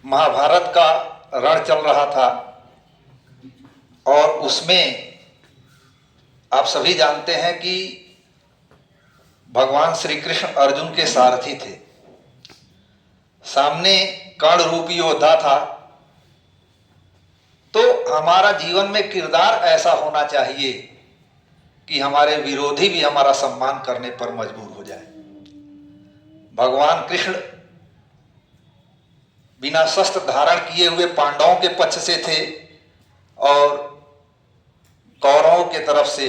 महाभारत का रण चल रहा था और उसमें आप सभी जानते हैं कि भगवान श्री कृष्ण अर्जुन के सारथी थे। सामने कर्ण रूपी योद्धा था। तो हमारा जीवन में किरदार ऐसा होना चाहिए कि हमारे विरोधी भी हमारा सम्मान करने पर मजबूर हो जाए। भगवान कृष्ण बिना शस्त्र धारण किए हुए पांडवों के पक्ष से थे और कौरवों के तरफ से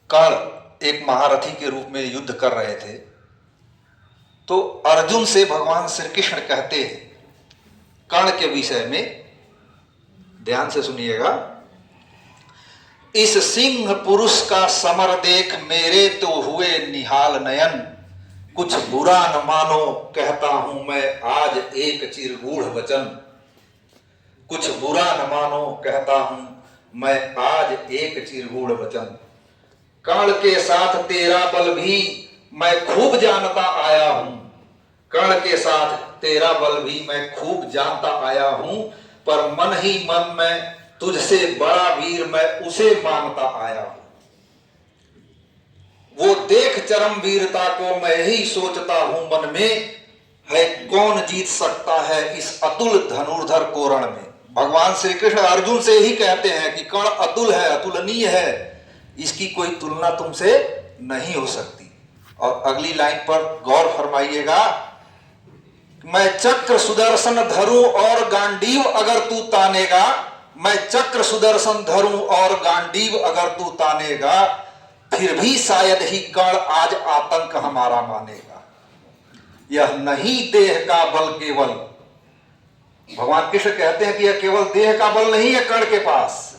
कर्ण एक महारथी के रूप में युद्ध कर रहे थे। तो अर्जुन से भगवान श्री कृष्ण कहते हैं कर्ण के विषय में, ध्यान से सुनिएगा, इस सिंह पुरुष का समर देख मेरे तो हुए निहाल नयन, कुछ बुरा न मानो कहता हूं मैं आज एक चिरगूढ़ वचन, कुछ बुरा न मानो कहता हूं मैं आज एक चिरगूढ़ वचन। कर्ण के साथ तेरा बल भी मैं खूब जानता आया हूं, कर्ण के साथ तेरा बल भी मैं खूब जानता आया हूं, पर मन ही मन में तुझसे बड़ा वीर मैं उसे मानता आया हूं। वो देख चरम वीरता को मैं ही सोचता हूं मन में, है कौन जीत सकता है इस अतुल धनुर्धर को रण में। भगवान श्री कृष्ण अर्जुन से ही कहते हैं कि कर्ण अतुल है, अतुलनीय है, इसकी कोई तुलना तुमसे नहीं हो सकती। और अगली लाइन पर गौर फरमाइएगा, मैं चक्र सुदर्शन धरूं और गांडीव अगर तू तानेगा, मैं चक्र सुदर्शन धरूं और गांडीव अगर तू तानेगा, फिर भी शायद ही कर्ण आज आतंक हमारा मानेगा। यह नहीं देह का बल केवल, भगवान कृष्ण कहते हैं कि यह केवल देह का बल नहीं है कर्ण के पास,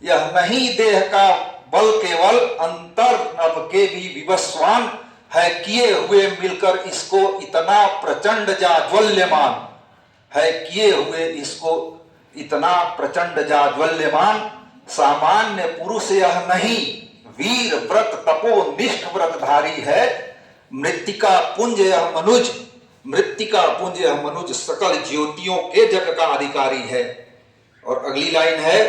यह नहीं देह का बल केवल अंतर नभ के भी विवस्वान है किए हुए मिलकर इसको इतना प्रचंड जाज्वल्यमान, है किए हुए इसको इतना प्रचंड जाज्वल्यमान। सामान्य पुरुष यह नहीं, वीर व्रत तपो निष्ठ व्रतधारी है, मृत्तिका पुंज यह मनुज, मृत्तिका पुंज यह मनुज सकल ज्योतियों के जग का अधिकारी है। और अगली लाइन है,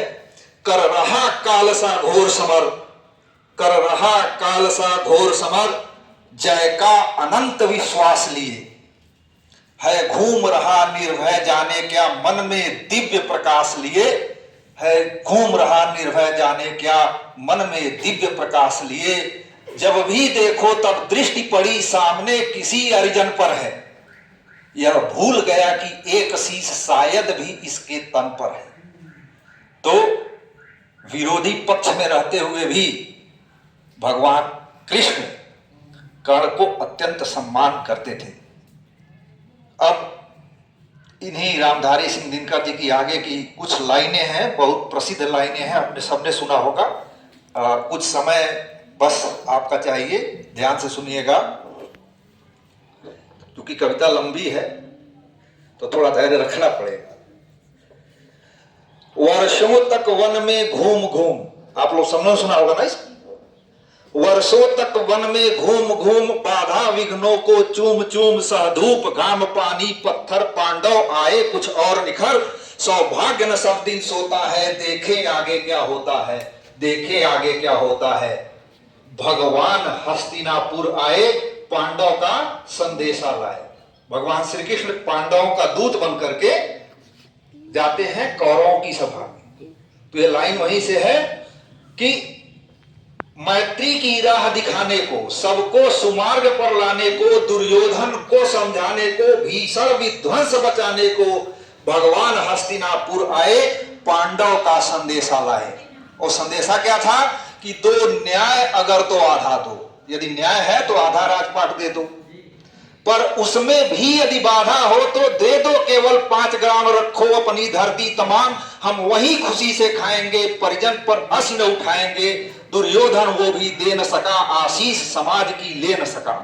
कर रहा काल सा घोर समर, कर रहा काल सा घोर समर, जय का अनंत विश्वास लिए, है घूम रहा निर्भय जाने क्या मन में दिव्य प्रकाश लिए, है घूम रहा निर्भय जाने क्या मन में दिव्य प्रकाश लिए। जब भी देखो तब दृष्टि पड़ी सामने किसी हरिजन पर है, यह भूल गया कि एक शीश शायद भी इसके तन पर है। तो विरोधी पक्ष में रहते हुए भी भगवान कृष्ण कर्ण को अत्यंत सम्मान करते थे। अब इन्हीं रामधारी सिंह दिनकर जी की आगे की कुछ लाइनें हैं, बहुत प्रसिद्ध लाइनें हैं, आपने सबने सुना होगा। कुछ समय बस आपका चाहिए, ध्यान से सुनिएगा, क्योंकि कविता लंबी है तो थोड़ा धैर्य रखना पड़ेगा। वर्षों तक वन में घूम घूम, आप लोग सबने सुना होगा ना इसको, वर्षों तक वन में घूम घूम बाधा विघ्नों को चूम चूम, सहधूप घाम पानी पत्थर पांडव आए कुछ और निखर, सौभाग्य न सब दिन सोता है देखे आगे क्या होता है, देखे आगे क्या होता है। भगवान हस्तिनापुर आए पांडव का संदेशा लाए। भगवान श्री कृष्ण पांडवों का दूत बन करके जाते हैं कौरवों की सभा में। तो ये लाइन वहीं से है कि मैत्री की राह दिखाने को, सबको सुमार्ग पर लाने को, दुर्योधन को समझाने को, भीषण विध्वंस बचाने को भगवान हस्तिनापुर आए, पांडव का संदेशा लाए। और संदेशा क्या था कि दो न्याय अगर तो आधा दो, यदि न्याय है तो आधा राजपाट दे दो, पर उसमें भी यदि बाधा हो तो दे दो, केवल 5 ग्राम रखो अपनी धरती तमाम, हम वही खुशी से खाएंगे, परिजन पर अश्न उठाएंगे। दुर्योधन वो भी दे न सका आशीष समाज की ले न सका,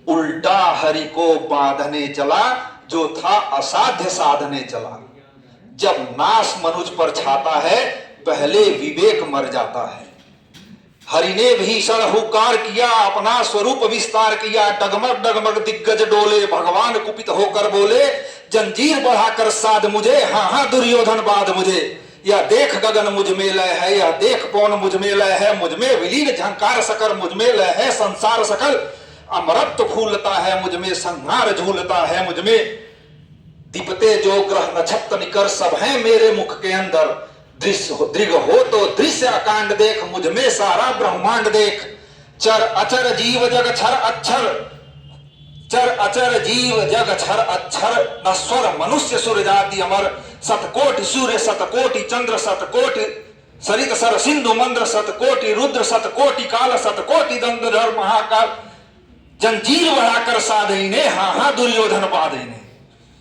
उल्टा हरि को बांधने चला जो था असाध्य साधने चला। जब नाश मनुज पर छाता है पहले विवेक मर जाता है। हरि ने भीषण हुकार किया, अपना स्वरूप विस्तार किया, डगमग डगमग दिग्गज डोले, भगवान कुपित होकर बोले, जंजीर बढ़ाकर साध मुझे, हाँ हाँ दुर्योधन बाध मुझे। यह देख गगन मुझ में लय है, यह देख पवन मुझ में लय है, मुझ में विलीन झंकार सकल मुझ में लय है, संसार सकल अमरत्व फूलता है मुझ में, संहार झूलता है मुझ में। दीपते जो ग्रह नक्षत्र निकर सब है मेरे मुख के अंदर, दृश्य दृग हो तो दृश्य अकांड देख, मुझ में सारा ब्रह्मांड देख। चर अचर जीव जग छर अक्षर, चर अचर जीव जग छर अक्षर, नश्वर मनुष्य सुर जाति अमर। सतकोटि सूर्य सतकोटि चंद्र सतकोटि सरित सर सिंधु मंद्र, सतकोटि रुद्र सतकोटि काल, सतकोटि दंडधर महाकाल। जंजीर बढ़ाकर साधे ने, हाँ हाँ दुर्योधन बाधे ने।